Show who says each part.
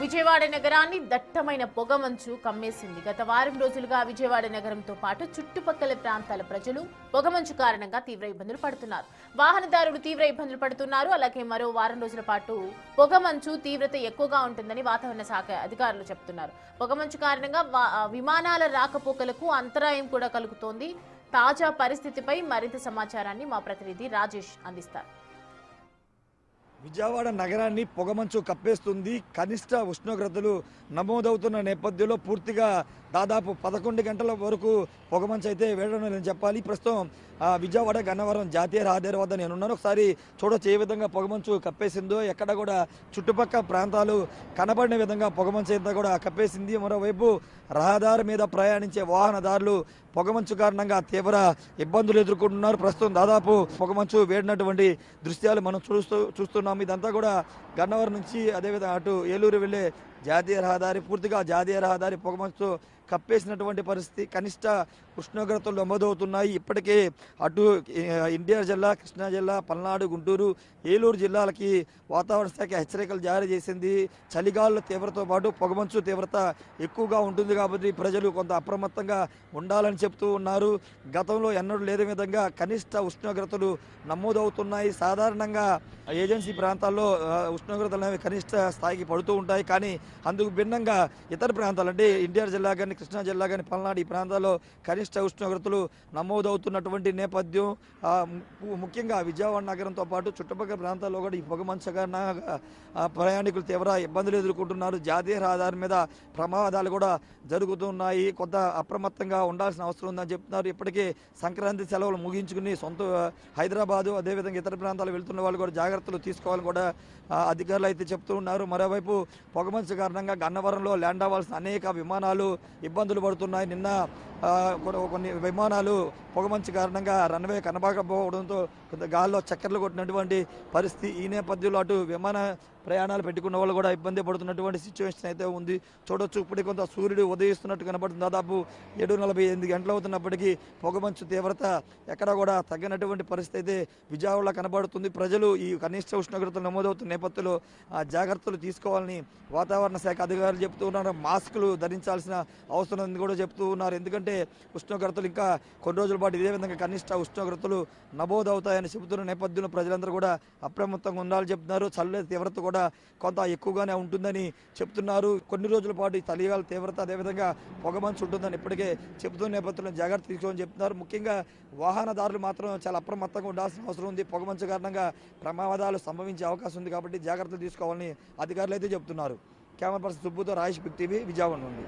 Speaker 1: విజయవాడ నగరాన్ని దట్టమైన పొగమంచు కమ్మేసింది. గత వారం రోజులుగా విజయవాడ నగరంతో పాటు చుట్టుపక్కల ప్రాంతాల ప్రజలు పొగమంచు కారణంగా తీవ్ర ఇబ్బందులు పడుతున్నారు. వాహనదారులు తీవ్ర ఇబ్బందులు పడుతున్నారు. అలాగే మరో వారం రోజుల పాటు పొగమంచు తీవ్రత ఎక్కువగా ఉంటుందని వాతావరణ శాఖ అధికారులు చెబుతున్నారు. పొగమంచు కారణంగా విమానాల రాకపోకలకు అంతరాయం కూడా కలుగుతోంది. తాజా పరిస్థితిపై మరింత సమాచారాన్ని మా ప్రతినిధి రాజేష్ అందిస్తారు.
Speaker 2: విజయవాడ నగరాన్ని పొగమంచు కప్పేస్తుంది. కనిష్ట ఉష్ణోగ్రతలు నమోదవుతున్న నేపథ్యంలో పూర్తిగా దాదాపు 11 గంటల వరకు పొగమంచు అయితే వేయడం లేదని చెప్పాలి. ప్రస్తుతం విజయవాడ గన్నవరం జాతీయ రహదారి వద్ద నేనున్నాను. ఒకసారి చూడొచ్చు ఏ విధంగా పొగమంచు కప్పేసిందో. ఎక్కడ కూడా చుట్టుపక్కల ప్రాంతాలు కనబడిన విధంగా పొగమంచు అంతా కూడా కప్పేసింది. మరోవైపు రహదారి మీద ప్రయాణించే వాహనదారులు పొగమంచు కారణంగా తీవ్ర ఇబ్బందులు ఎదుర్కొంటున్నారు. ప్రస్తుతం దాదాపు పొగమంచు వేడినటువంటి దృశ్యాలు మనం చూస్తున్నాం. ఇదంతా కూడా గన్నవరం నుంచి అదేవిధంగా అటు ఏలూరు వెళ్ళే జాతీయ రహదారి, పూర్తిగా జాతీయ రహదారి పొగమంచు కప్పేసినటువంటి పరిస్థితి. కనిష్ట ఉష్ణోగ్రతలు నమోదవుతున్నాయి. ఇప్పటికే అటు ఎన్టీఆర్ జిల్లా, కృష్ణా జిల్లా, పల్నాడు, గుంటూరు, ఏలూరు జిల్లాలకి వాతావరణ శాఖ హెచ్చరికలు జారీ చేసింది. చలిగాలుల తీవ్రతతో పాటు పొగమంచు తీవ్రత ఎక్కువగా ఉంటుంది కాబట్టి ప్రజలు కొంత అప్రమత్తంగా ఉండాలని చెప్తూ ఉన్నారు. గతంలో ఎన్నడూ లేని విధంగా కనిష్ట ఉష్ణోగ్రతలు నమోదవుతున్నాయి. సాధారణంగా ఏజెన్సీ ప్రాంతాల్లో ఉష్ణోగ్రతలు అనేవి కనిష్ట స్థాయికి పడుతూ ఉంటాయి. కానీ అందుకు భిన్నంగా ఇతర ప్రాంతాలు అంటే ఎన్టీఆర్ జిల్లా కానీ, కృష్ణా జిల్లా కానీ, పల్నాడు ఈ ప్రాంతాల్లో కనిష్ట ఉష్ణోగ్రతలు నమోదవుతున్నటువంటి నేపథ్యం. ముఖ్యంగా విజయవాడ నగరంతో పాటు చుట్టుపక్కల ప్రాంతాల్లో కూడా ఈ పొగమంచు కారణంగా ప్రయాణికులు తీవ్ర ఇబ్బందులు ఎదుర్కొంటున్నారు. జాతీయ రహదారి మీద ప్రమాదాలు కూడా జరుగుతున్నాయి. కొంత అప్రమత్తంగా ఉండాల్సిన అవసరం ఉందని చెప్తున్నారు. ఇప్పటికే సంక్రాంతి సెలవులు ముగించుకుని సొంత హైదరాబాదు అదేవిధంగా ఇతర ప్రాంతాలు వెళ్తున్న వాళ్ళు కూడా జాగ్రత్తలు తీసుకోవాలని కూడా అధికారులు అయితే చెప్తూ ఉన్నారు. మరోవైపు పొగమంచు కారణంగా గన్నవరంలో ల్యాండ్ అవ్వాల్సిన అనేక విమానాలు ఇబ్బందులు పడుతున్నాయి. నిన్న కొన్ని విమానాలు పొగమంచు కారణంగా రన్వే కనబడకపోవడంతో కొంత గాల్లో చక్కర్లు కొట్టినటువంటి పరిస్థితి. ఈ నేపథ్యంలో అటు విమాన ప్రయాణాలు పెట్టుకున్న వాళ్ళు కూడా ఇబ్బంది పడుతున్నటువంటి సిచ్యువేషన్ అయితే ఉంది. చూడొచ్చు ఇప్పుడు కొంత సూర్యుడు ఉదయిస్తున్నట్టు కనబడుతుంది. దాదాపు 7:48 గంటలు అవుతున్నప్పటికీ పొగమంచు తీవ్రత ఎక్కడా కూడా తగ్గినటువంటి పరిస్థితి అయితే విజయవాడలో కనబడుతుంది. ప్రజలు ఈ కనిష్ట ఉష్ణోగ్రతలు నమోదవుతున్న నేపథ్యంలో జాగ్రత్తలు తీసుకోవాలని వాతావరణ శాఖ అధికారులు చెప్తూ ఉన్నారు. మాస్కులు ధరించాల్సిన అవసరం ఉంది కూడా చెప్తూ ఉన్నారు. ఎందుకంటే ఉష్ణోగ్రతలు ఇంకా కొన్ని రోజుల పాటు ఇదే విధంగా కనిష్ట ఉష్ణోగ్రతలు నమోదవుతాయని చెబుతున్న నేపథ్యంలో ప్రజలందరూ కూడా అప్రమత్తంగా ఉండాలని చెప్తున్నారు. చలి తీవ్రత కూడా కొంత ఎక్కువగానే ఉంటుందని చెప్తున్నారు. కొన్ని రోజుల పాటు ఈ చలిగాల తీవ్రత అదేవిధంగా పొగమంచు ఉంటుందని ఇప్పటికే చెబుతున్న నేపథ్యంలో జాగ్రత్త తీసుకోవాలని చెప్తున్నారు. ముఖ్యంగా వాహనదారులు మాత్రం చాలా అప్రమత్తంగా ఉండాల్సిన అవసరం ఉంది. పొగమంచు కారణంగా ప్రమాదాలు సంభవించే అవకాశం ఉంది కాబట్టి జాగ్రత్తలు తీసుకోవాలని అధికారులు అయితే చెప్తున్నారు. కెమెరా పర్సన్ సుబ్బుతో రాజేష్, బిగ్ టీవీ, విజయవాడ నుండి.